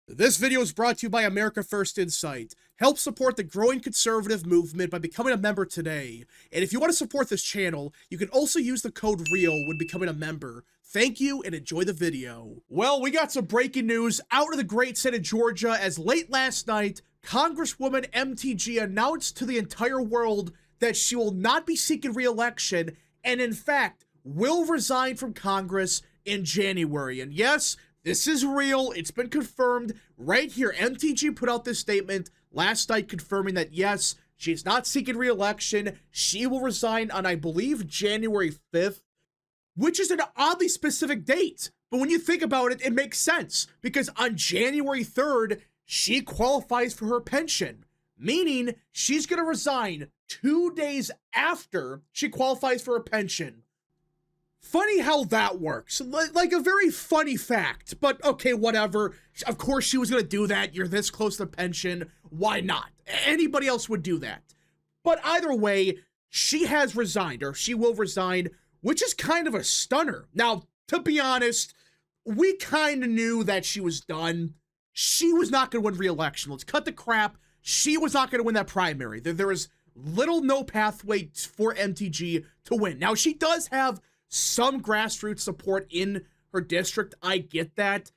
This video is brought to you by America First Insight. Help support the growing conservative movement by becoming a member today. And if you want to support this channel, you can also use the code REAL when becoming a member. Thank you and enjoy the video. Well, we got some breaking news out of the great state of Georgia as late last night, Congresswoman MTG announced to the entire world that she will not be seeking re-election and in fact will resign from Congress in January. And yes, this is real. It's been confirmed right here. MTG put out this statement last night confirming that, yes, she's not seeking re-election. She will resign on, I believe, January 5th, which is an oddly specific date. But when you think about it, it makes sense because on January 3rd, she qualifies for her pension, meaning she's going to resign 2 days after she qualifies for her pension. Funny how that works. Like a very funny fact, but okay, whatever. Of course she was going to do that. You're this close to pension. Why not? Anybody else would do that. But either way, she has resigned, or she will resign, which is kind of a stunner. Now, to be honest, we kind of knew that she was done. She was not going to win re-election. Let's cut the crap. She was not going to win that primary. There was little no pathway for MTG to win. Now, she does have some grassroots support in her district. I get that.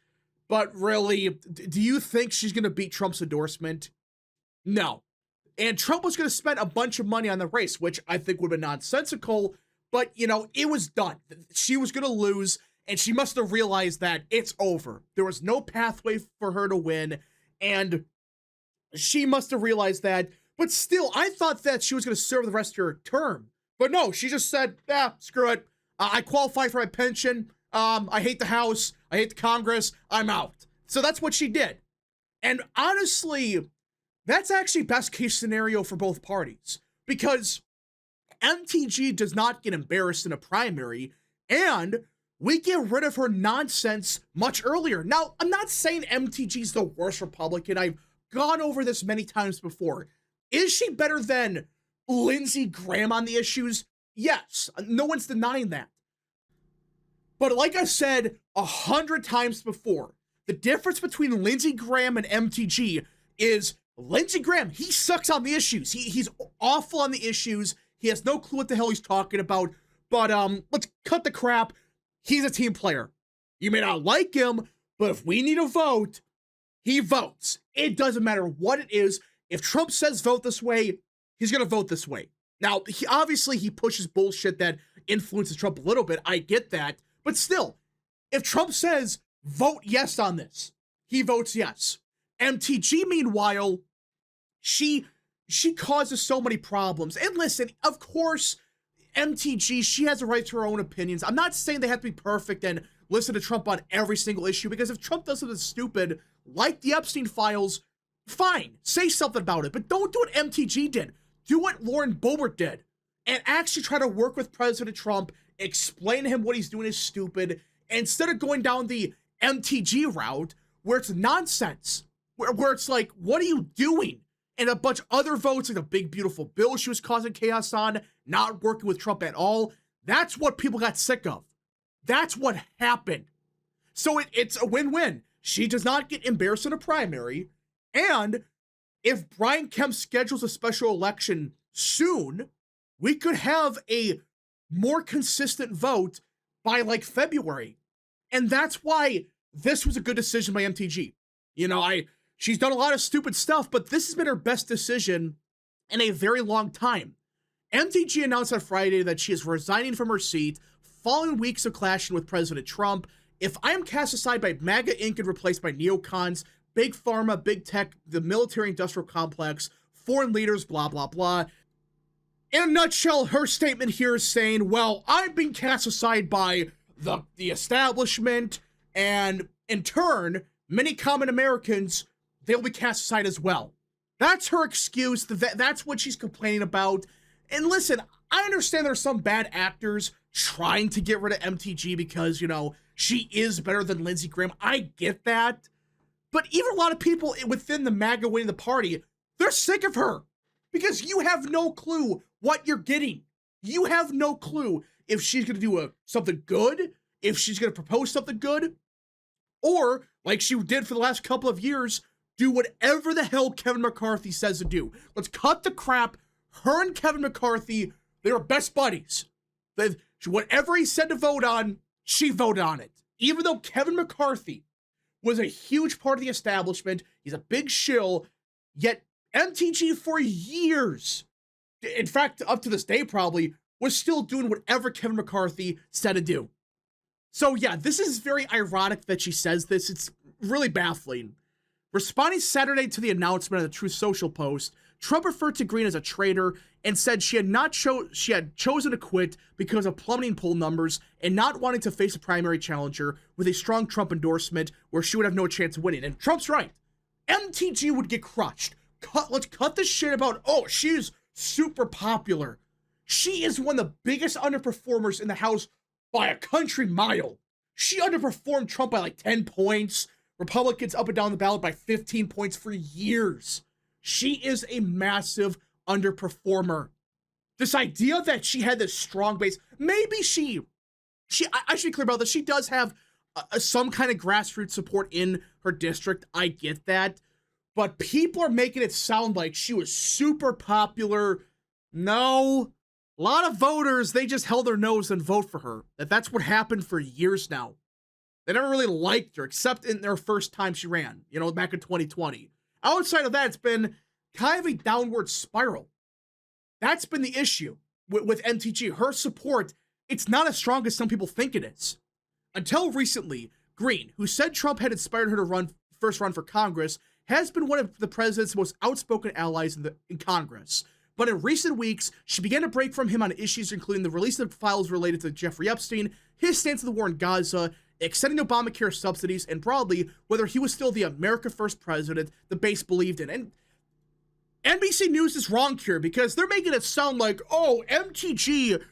But really, do you think she's going to beat Trump's endorsement? No. And Trump was going to spend a bunch of money on the race, which I think would have been nonsensical. But, you know, it was done. She was going to lose, and she must have realized that it's over. There was no pathway for her to win, and she must have realized that. But still, I thought that she was going to serve the rest of her term. But no, she just said, screw it. I qualify for my pension. I hate the House. I hate the Congress. I'm out. So that's what she did. And honestly, that's actually best case scenario for both parties because MTG does not get embarrassed in a primary and we get rid of her nonsense much earlier. Now, I'm not saying MTG's the worst Republican. I've gone over this many times before. Is she better than Lindsey Graham on the issues? Yes, no one's denying that. But like I said 100 times before, the difference between Lindsey Graham and MTG is Lindsey Graham, he sucks on the issues. He's awful on the issues. He has no clue what the hell he's talking about. But let's cut the crap. He's a team player. You may not like him, but if we need a vote, he votes. It doesn't matter what it is. If Trump says vote this way, he's going to vote this way. Now, he pushes bullshit that influences Trump a little bit. I get that. But still, if Trump says vote yes on this, he votes yes. MTG, meanwhile, she causes so many problems. And listen, of course, MTG, she has a right to her own opinions. I'm not saying they have to be perfect and listen to Trump on every single issue, because if Trump does something stupid, like the Epstein files, fine, say something about it. But don't do what MTG did. Do what Lauren Boebert did and actually try to work with President Trump, explain to him what he's doing is stupid, instead of going down the MTG route where it's nonsense, where it's like, what are you doing? And a bunch of other votes, like the big, beautiful bill she was causing chaos on, not working with Trump at all. That's what people got sick of. That's what happened. So it's a win-win. She does not get embarrassed in a primary, and if Brian Kemp schedules a special election soon, we could have a more consistent vote by like February. And that's why this was a good decision by MTG. You know, she's done a lot of stupid stuff, but this has been her best decision in a very long time. MTG announced on Friday that she is resigning from her seat following weeks of clashing with President Trump. If I am cast aside by MAGA Inc. and replaced by neocons, Big Pharma, Big Tech, the military-industrial complex, foreign leaders, blah, blah, blah. In a nutshell, her statement here is saying, well, I'm being cast aside by the establishment, and in turn, many common Americans, they'll be cast aside as well. That's her excuse. That's what she's complaining about. And listen, I understand there's some bad actors trying to get rid of MTG because, you know, she is better than Lindsey Graham. I get that. But even a lot of people within the MAGA wing of the party, they're sick of her because you have no clue what you're getting. You have no clue if she's going to do something good, if she's going to propose something good. Or, like she did for the last couple of years, do whatever the hell Kevin McCarthy says to do. Let's cut the crap. Her and Kevin McCarthy, they were best buddies. Whatever he said to vote on, she voted on it. Even though Kevin McCarthy was a huge part of the establishment, he's a big shill, yet MTG for years, in fact, up to this day probably, was still doing whatever Kevin McCarthy said to do. So yeah, this is very ironic that she says this. It's really baffling. Responding Saturday to the announcement of the Truth Social post, Trump referred to Green as a traitor and said she had chosen to quit because of plummeting poll numbers and not wanting to face a primary challenger with a strong Trump endorsement where she would have no chance of winning. And Trump's right. MTG would get crushed. Let's cut this shit about, oh, she's super popular. She is one of the biggest underperformers in the House by a country mile. She underperformed Trump by like 10 points. Republicans up and down the ballot by 15 points for years. She is a massive underperformer. This idea that she had this strong base, maybe I should be clear about this. She does have some kind of grassroots support in her district. I get that. But people are making it sound like she was super popular. No. A lot of voters, they just held their nose and vote for her. That's what happened for years now. They never really liked her, except in their first time she ran, back in 2020. Outside of that, it's been kind of a downward spiral. That's been the issue with MTG. Her support, it's not as strong as some people think it is. Until recently, Green, who said Trump had inspired her to first run for Congress, has been one of the president's most outspoken allies in Congress. But in recent weeks, she began to break from him on issues including the release of files related to Jeffrey Epstein, his stance on the war in Gaza, extending Obamacare subsidies, and broadly, whether he was still the America First president the base believed in. And NBC News is wrong here because they're making it sound like, oh, MTG,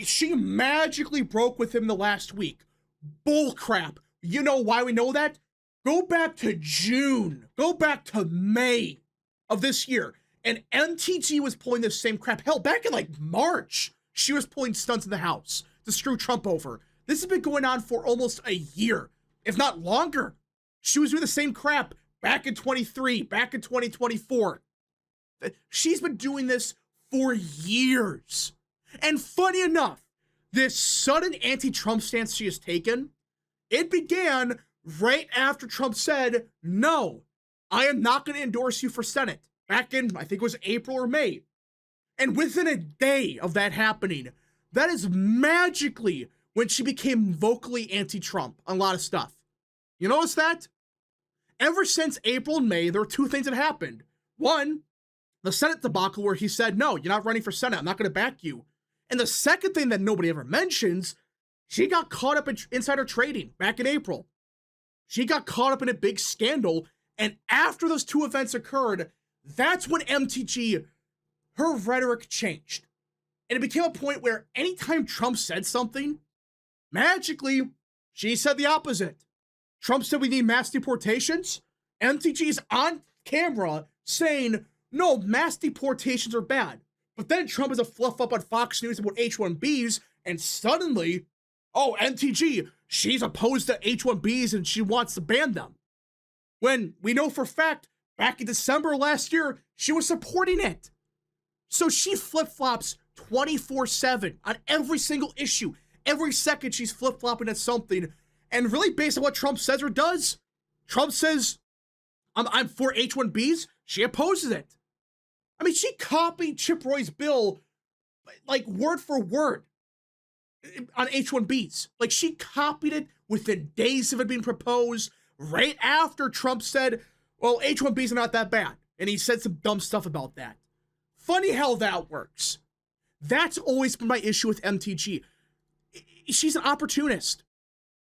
she magically broke with him the last week. Bull crap. You know why we know that? Go back to June. Go back to May of this year. And MTG was pulling this same crap. Hell, back in like March, she was pulling stunts in the House to screw Trump over. This has been going on for almost a year, if not longer. She was doing the same crap back in 23, back in 2024. She's been doing this for years. And funny enough, this sudden anti-Trump stance she has taken, it began right after Trump said, no, I am not going to endorse you for Senate. Back in, I think it was April or May. And within a day of that happening, that is magically when she became vocally anti-Trump on a lot of stuff. You notice that? Ever since April and May, there were two things that happened. One, the Senate debacle where he said, no, you're not running for Senate. I'm not going to back you. And the second thing that nobody ever mentions, she got caught up in insider trading back in April. She got caught up in a big scandal. And after those two events occurred, that's when MTG, her rhetoric changed. And it became a point where anytime Trump said something, magically, she said the opposite. Trump said we need mass deportations. MTG's on camera saying, no, mass deportations are bad. But then Trump has a fluff up on Fox News about H-1Bs, and suddenly, oh, MTG, she's opposed to H-1Bs and she wants to ban them. When we know for a fact, back in December last year, she was supporting it. So she flip-flops 24/7 on every single issue. Every second she's flip-flopping at something. And really based on what Trump says or does, Trump says, I'm for H-1Bs. She opposes it. I mean, she copied Chip Roy's bill like word for word on H-1Bs. Like she copied it within days of it being proposed, right after Trump said, well, H-1Bs are not that bad. And he said some dumb stuff about that. Funny how that works. That's always been my issue with MTG. She's an opportunist.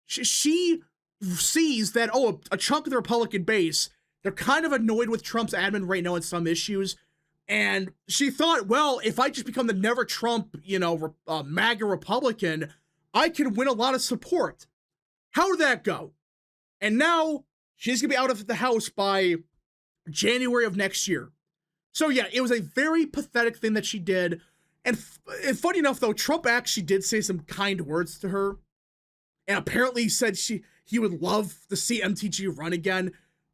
She sees that, oh, a chunk of the Republican base, they're kind of annoyed with Trump's admin right now on some issues. And she thought, well, if I just become the never Trump, MAGA Republican, I can win a lot of support. How did that go? And now she's going to be out of the House by January of next year. So yeah, it was a very pathetic thing that she did. And funny enough, though, Trump actually did say some kind words to her. And apparently he said he would love to see MTG run again.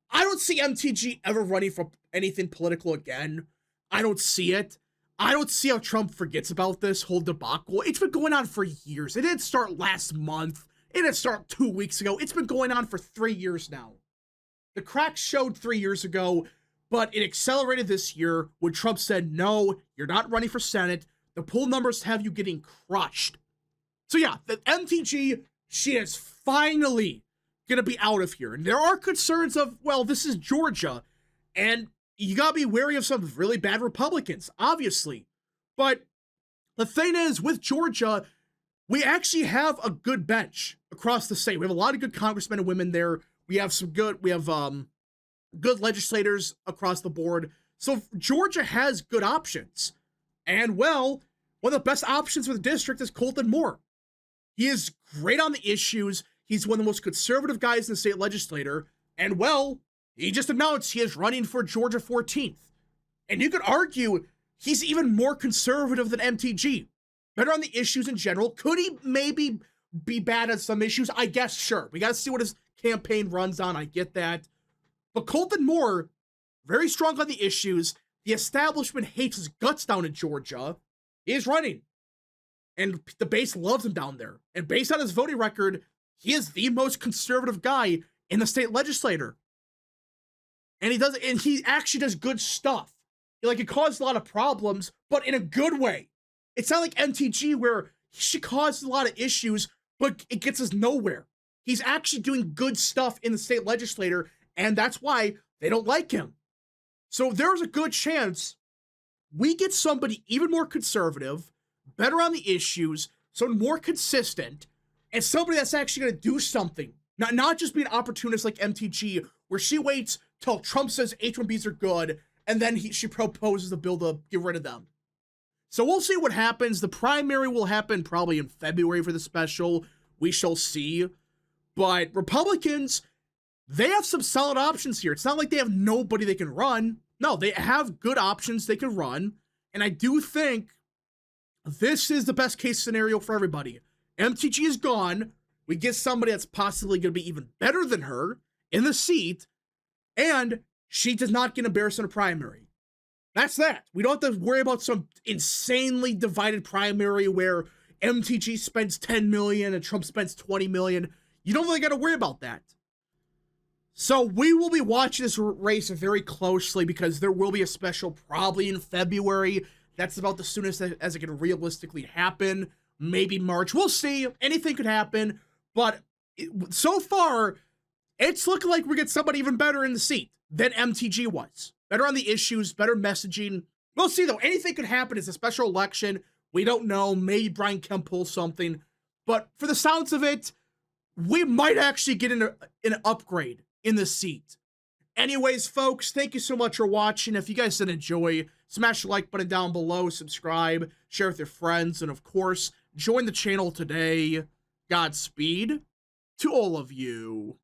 I don't see MTG ever running for anything political again. I don't see it. I don't see how Trump forgets about this whole debacle. It's been going on for years. It didn't start last month. It didn't start 2 weeks ago. It's been going on for 3 years now. The cracks showed 3 years ago, but it accelerated this year when Trump said, no, you're not running for Senate. The poll numbers have you getting crushed. So yeah, the MTG, she is finally going to be out of here. And there are concerns of, well, this is Georgia, and you got to be wary of some really bad Republicans, obviously. But the thing is, with Georgia, we actually have a good bench across the state. We have a lot of good congressmen and women there. We have good legislators across the board. So Georgia has good options. And, well, one of the best options for the district is Colton Moore. He is great on the issues. He's one of the most conservative guys in the state legislature. And, well, he just announced he is running for Georgia 14th. And you could argue he's even more conservative than MTG. Better on the issues in general. Could he maybe be bad at some issues? I guess, sure. We got to see what his campaign runs on. I get that. But Colton Moore, very strong on the issues. The establishment hates his guts down in Georgia. He is running. And the base loves him down there. And based on his voting record, he is the most conservative guy in the state legislature. And he actually does good stuff. Like, it caused a lot of problems, but in a good way. It's not like MTG where she caused a lot of issues, but it gets us nowhere. He's actually doing good stuff in the state legislature, and that's why they don't like him. So there's a good chance we get somebody even more conservative, better on the issues, someone more consistent, and somebody that's actually going to do something. Not just be an opportunist like MTG, where she waits till Trump says H-1Bs are good, and then she proposes a bill to get rid of them. So we'll see what happens. The primary will happen probably in February for the special. We shall see. But Republicans, they have some solid options here. It's not like they have nobody they can run. No, they have good options they can run. And I do think this is the best case scenario for everybody. MTG is gone. We get somebody that's possibly going to be even better than her in the seat. And she does not get embarrassed in a primary. That's that. We don't have to worry about some insanely divided primary where MTG spends $10 million and Trump spends $20 million. You don't really got to worry about that. So we will be watching this race very closely because there will be a special probably in February. That's about the soonest as it can realistically happen. Maybe March. We'll see. Anything could happen. But so far, it's looking like we get somebody even better in the seat than MTG was. Better on the issues, better messaging. We'll see, though. Anything could happen. It's a special election. We don't know. Maybe Brian Kemp pulls something. But for the sounds of it, we might actually get an upgrade in the seat. Anyways, folks, thank you so much for watching. If you guys did enjoy, smash the like button down below, subscribe, share with your friends, and of course, join the channel today. Godspeed to all of you.